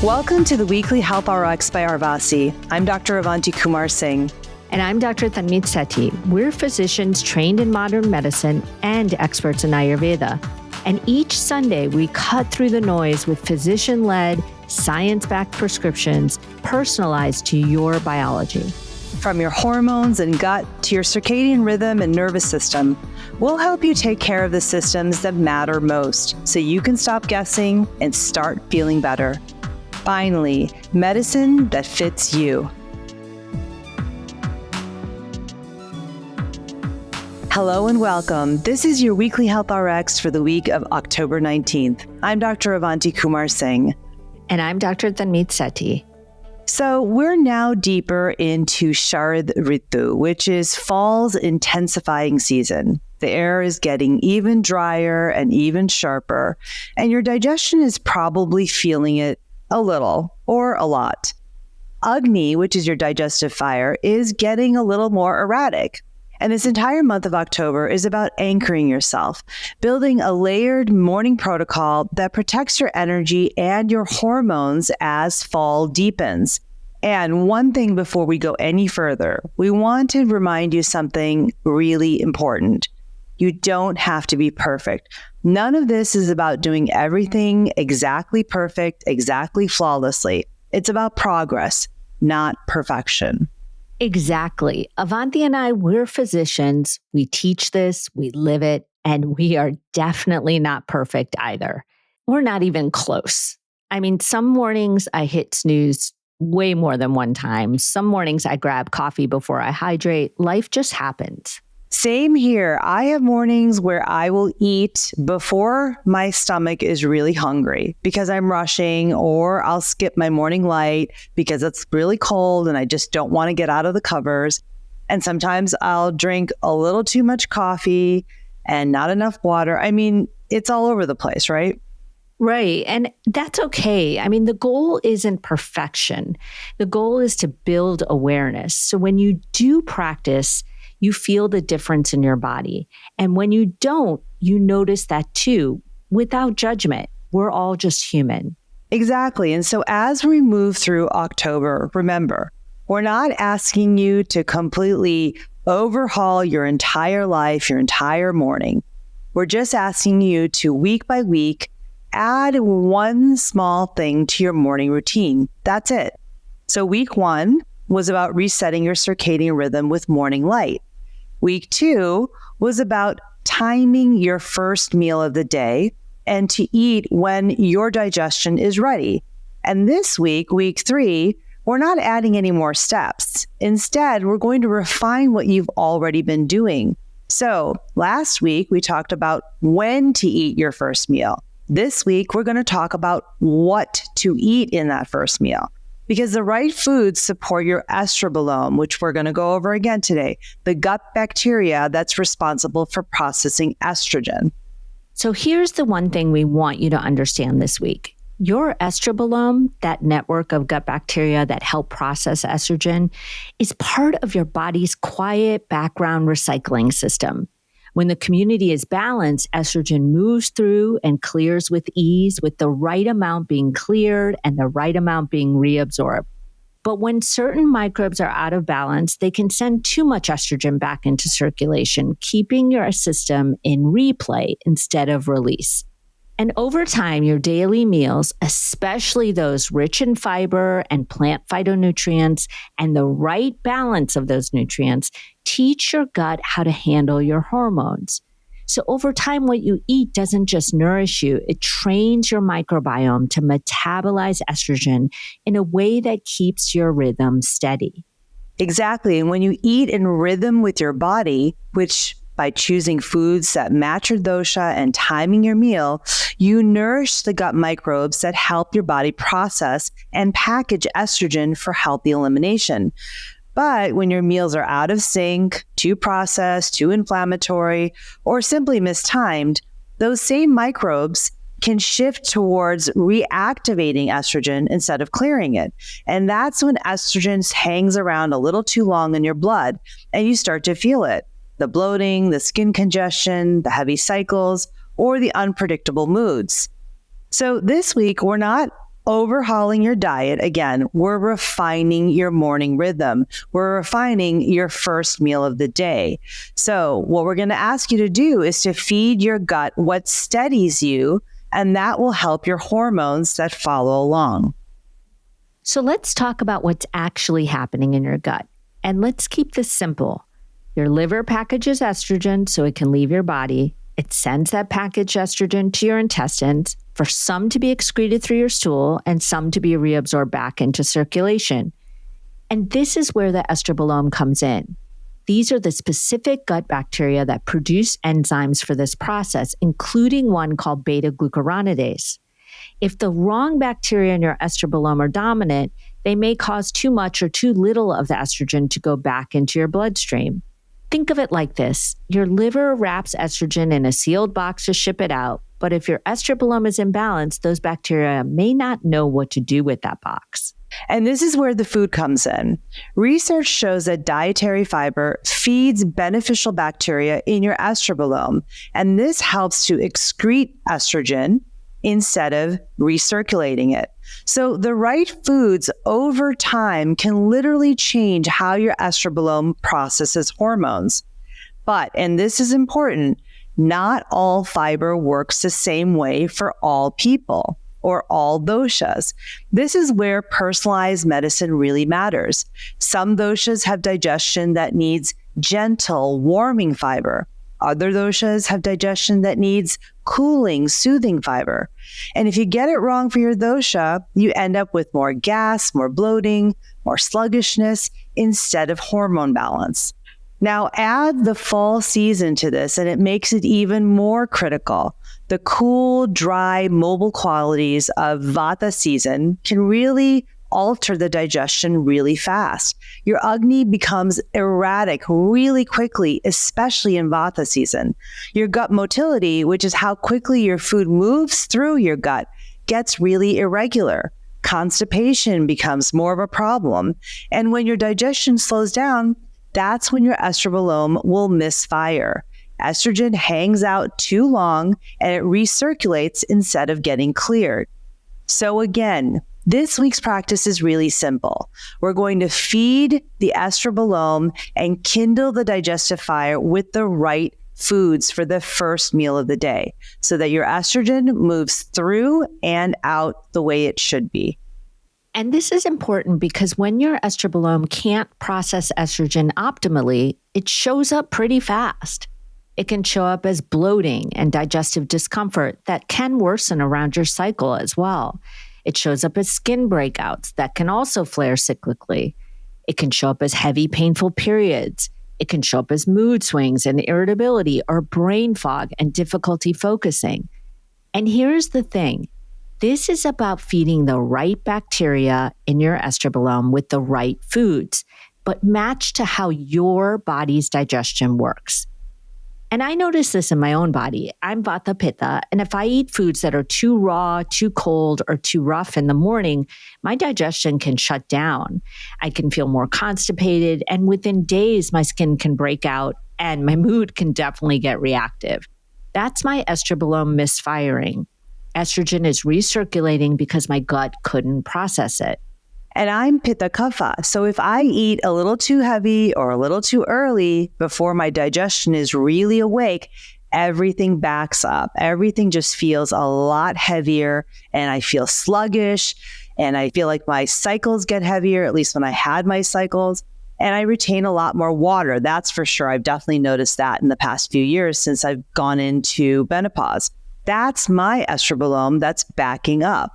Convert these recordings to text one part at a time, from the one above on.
Welcome to the weekly Health RX by Arvasi. I'm Dr. Avanti Kumar-Singh. And I'm Dr. Tanmeet Sethi. We're physicians trained in modern medicine and experts in Ayurveda. And each Sunday, we cut through the noise with physician-led, science-backed prescriptions personalized to your biology. From your hormones and gut to your circadian rhythm and nervous system, we'll help you take care of the systems that matter most so you can stop guessing and start feeling better. Finally, medicine that fits you. Hello and welcome. This is your weekly Health RX for the week of October 19th. I'm Dr. Avanti Kumar-Singh. And I'm Dr. Tanmeet Sethi. So we're now deeper into Sharad Ritu, which is fall's intensifying season. The air is getting even drier and even sharper, and your digestion is probably feeling it a little or a lot. Agni, which is your digestive fire, is getting a little more erratic. And this entire month of October is about anchoring yourself, building a layered morning protocol that protects your energy and your hormones as fall deepens. And one thing before we go any further, we want to remind you something really important. You don't have to be perfect. None of this is about doing everything exactly perfect, exactly flawlessly. It's about progress, not perfection. Exactly. Avanti and I, we're physicians. We teach this, we live it, and we are definitely not perfect either. We're not even close. I mean, some mornings I hit snooze way more than one time. Some mornings I grab coffee before I hydrate. Life just happens. Same here. I have mornings where I will eat before my stomach is really hungry because I'm rushing, or I'll skip my morning light because it's really cold and I just don't want to get out of the covers. And sometimes I'll drink a little too much coffee and not enough water. I mean, it's all over the place, right? Right. And that's okay. I mean, the goal isn't perfection. The goal is to build awareness. So when you do practice, you feel the difference in your body. And when you don't, you notice that too, without judgment. We're all just human. Exactly. And so as we move through October, remember, we're not asking you to completely overhaul your entire life, your entire morning. We're just asking you to, week by week, add one small thing to your morning routine. That's it. So week 1 was about resetting your circadian rhythm with morning light. Week 2 was about timing your first meal of the day and to eat when your digestion is ready. And this week, week 3, we're not adding any more steps. Instead, we're going to refine what you've already been doing. So last week, we talked about when to eat your first meal. This week, we're going to talk about what to eat in that first meal. Because the right foods support your estrobolome, which we're going to go over again today, the gut bacteria that's responsible for processing estrogen. So here's the one thing we want you to understand this week. Your estrobolome, that network of gut bacteria that help process estrogen, is part of your body's quiet background recycling system. When the community is balanced, estrogen moves through and clears with ease, with the right amount being cleared and the right amount being reabsorbed. But when certain microbes are out of balance, they can send too much estrogen back into circulation, keeping your system in replay instead of release. And over time, your daily meals, especially those rich in fiber and plant phytonutrients and the right balance of those nutrients, teach your gut how to handle your hormones. So over time, what you eat doesn't just nourish you, it trains your microbiome to metabolize estrogen in a way that keeps your rhythm steady. Exactly. And when you eat in rhythm with your body, which by choosing foods that match your dosha and timing your meal, you nourish the gut microbes that help your body process and package estrogen for healthy elimination. But when your meals are out of sync, too processed, too inflammatory, or simply mistimed, those same microbes can shift towards reactivating estrogen instead of clearing it. And that's when estrogen hangs around a little too long in your blood and you start to feel it. The bloating, the skin congestion, the heavy cycles, or the unpredictable moods. So this week, we're not overhauling your diet, again, we're refining your morning rhythm. We're refining your first meal of the day. So what we're going to ask you to do is to feed your gut what steadies you, and that will help your hormones that follow along. So let's talk about what's actually happening in your gut. And let's keep this simple. Your liver packages estrogen so it can leave your body. It sends that packaged estrogen to your intestines for some to be excreted through your stool and some to be reabsorbed back into circulation. And this is where the estrobolome comes in. These are the specific gut bacteria that produce enzymes for this process, including one called beta-glucuronidase. If the wrong bacteria in your estrobolome are dominant, they may cause too much or too little of the estrogen to go back into your bloodstream. Think of it like this. Your liver wraps estrogen in a sealed box to ship it out, but if your estrobolome is imbalanced, those bacteria may not know what to do with that box. And this is where the food comes in. Research shows that dietary fiber feeds beneficial bacteria in your estrobolome, and this helps to excrete estrogen instead of recirculating it. So the right foods over time can literally change how your estrobolome processes hormones. But, and this is important, not all fiber works the same way for all people or all doshas. This is where personalized medicine really matters. Some doshas have digestion that needs gentle, warming fiber. Other doshas have digestion that needs cooling, soothing fiber. And if you get it wrong for your dosha, you end up with more gas, more bloating, more sluggishness instead of hormone balance. Now add the fall season to this and it makes it even more critical. The cool, dry, mobile qualities of Vata season can really alter the digestion really fast. Your Agni becomes erratic really quickly, especially in Vata season. Your gut motility, which is how quickly your food moves through your gut, gets really irregular. Constipation becomes more of a problem. And when your digestion slows down, that's when your estrobolome will misfire. Estrogen hangs out too long and it recirculates instead of getting cleared. So again, this week's practice is really simple. We're going to feed the estrobolome and kindle the digestive fire with the right foods for the first meal of the day so that your estrogen moves through and out the way it should be. And this is important because when your estrobolome can't process estrogen optimally, it shows up pretty fast. It can show up as bloating and digestive discomfort that can worsen around your cycle as well. It shows up as skin breakouts that can also flare cyclically. It can show up as heavy, painful periods. It can show up as mood swings and irritability or brain fog and difficulty focusing. And here's the thing. This is about feeding the right bacteria in your estrobolome with the right foods, but matched to how your body's digestion works. And I notice this in my own body. I'm Vata Pitta, and if I eat foods that are too raw, too cold, or too rough in the morning, my digestion can shut down. I can feel more constipated, and within days, my skin can break out, and my mood can definitely get reactive. That's my estrobolome misfiring. Estrogen is recirculating because my gut couldn't process it. And I'm Pitta Kapha. So if I eat a little too heavy or a little too early before my digestion is really awake, everything backs up. Everything just feels a lot heavier and I feel sluggish and I feel like my cycles get heavier, at least when I had my cycles. And I retain a lot more water. That's for sure. I've definitely noticed that in the past few years since I've gone into menopause. That's my estrobolome that's backing up.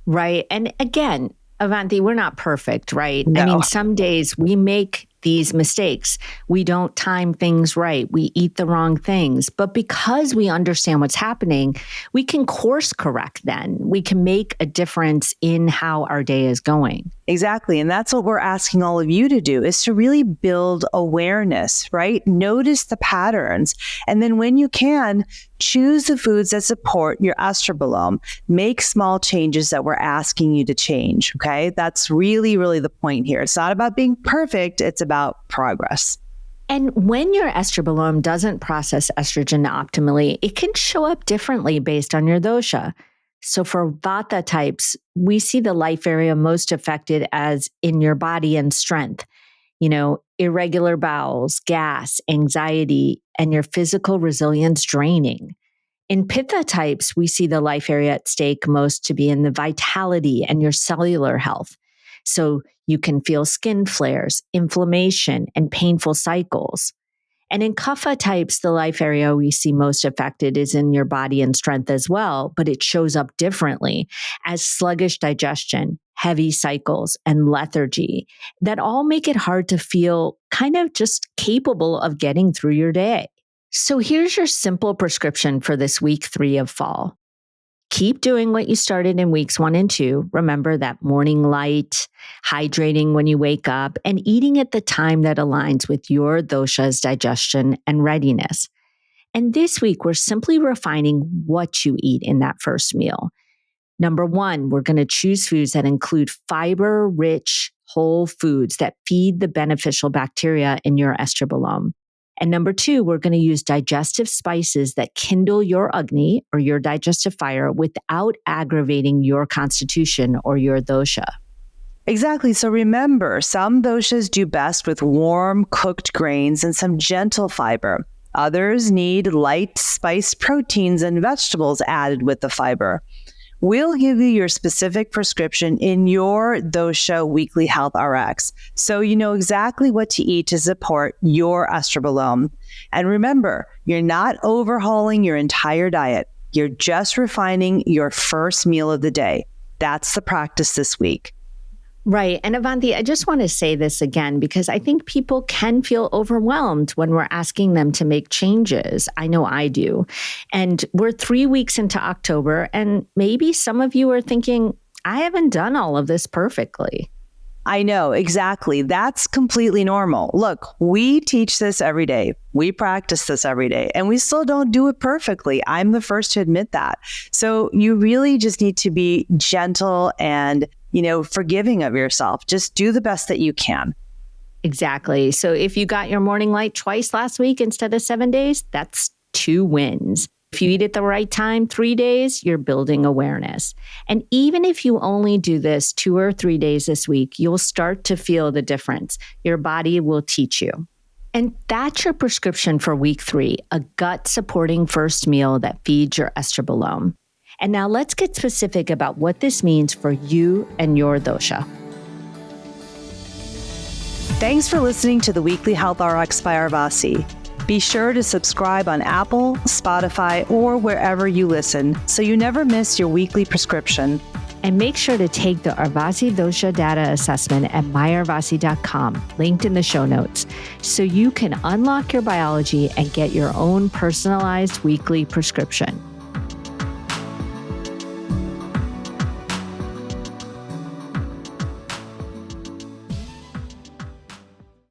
Right. And again, Avanti, we're not perfect, right? No. I mean, some days we make these mistakes. We don't time things right. We eat the wrong things. But because we understand what's happening, we can course correct then. We can make a difference in how our day is going. Exactly. And that's what we're asking all of you to do, is to really build awareness, right? Notice the patterns. And then when you can, choose the foods that support your estrobolome. Make small changes that we're asking you to change, okay? That's really, really the point here. It's not about being perfect. It's about progress. And when your estrobolome doesn't process estrogen optimally, it can show up differently based on your dosha. So for Vata types, we see the life area most affected as in your body and strength. Irregular bowels, gas, anxiety, and your physical resilience draining. In Pitta types, we see the life area at stake most to be in the vitality and your cellular health. So you can feel skin flares, inflammation, and painful cycles. And in Kapha types, the life area we see most affected is in your body and strength as well, but it shows up differently as sluggish digestion, heavy cycles, and lethargy that all make it hard to feel kind of just capable of getting through your day. So here's your simple prescription for this week 3 of fall. Keep doing what you started in weeks 1 and 2. Remember that morning light, hydrating when you wake up, and eating at the time that aligns with your dosha's digestion and readiness. And this week, we're simply refining what you eat in that first meal. Number 1, we're going to choose foods that include fiber-rich whole foods that feed the beneficial bacteria in your estrobolome. And number 2, we're going to use digestive spices that kindle your Agni or your digestive fire without aggravating your constitution or your dosha. Exactly. So remember, some doshas do best with warm, cooked grains and some gentle fiber. Others need light, spiced proteins and vegetables added with the fiber. We'll give you your specific prescription in your dosha weekly health RX, so you know exactly what to eat to support your estrobolome. And remember, you're not overhauling your entire diet. You're just refining your first meal of the day. That's the practice this week. Right. And Avanti, I just want to say this again, because I think people can feel overwhelmed when we're asking them to make changes. I know I do. And we're 3 weeks into October, and maybe some of you are thinking, I haven't done all of this perfectly. I know, exactly. That's completely normal. Look, we teach this every day. We practice this every day, and we still don't do it perfectly. I'm the first to admit that. So you really just need to be gentle and forgiving of yourself. Just do the best that you can. Exactly. So if you got your morning light twice last week instead of 7 days, that's 2 wins. If you eat at the right time, 3 days, you're building awareness. And even if you only do this 2 or 3 days this week, you'll start to feel the difference. Your body will teach you. And that's your prescription for week 3, a gut-supporting first meal that feeds your estrobolome. And now let's get specific about what this means for you and your dosha. Thanks for listening to the Weekly Health RX by Arvasi. Be sure to subscribe on Apple, Spotify, or wherever you listen so you never miss your weekly prescription. And make sure to take the Arvasi Dosha Data Assessment at myarvasi.com, linked in the show notes, so you can unlock your biology and get your own personalized weekly prescription.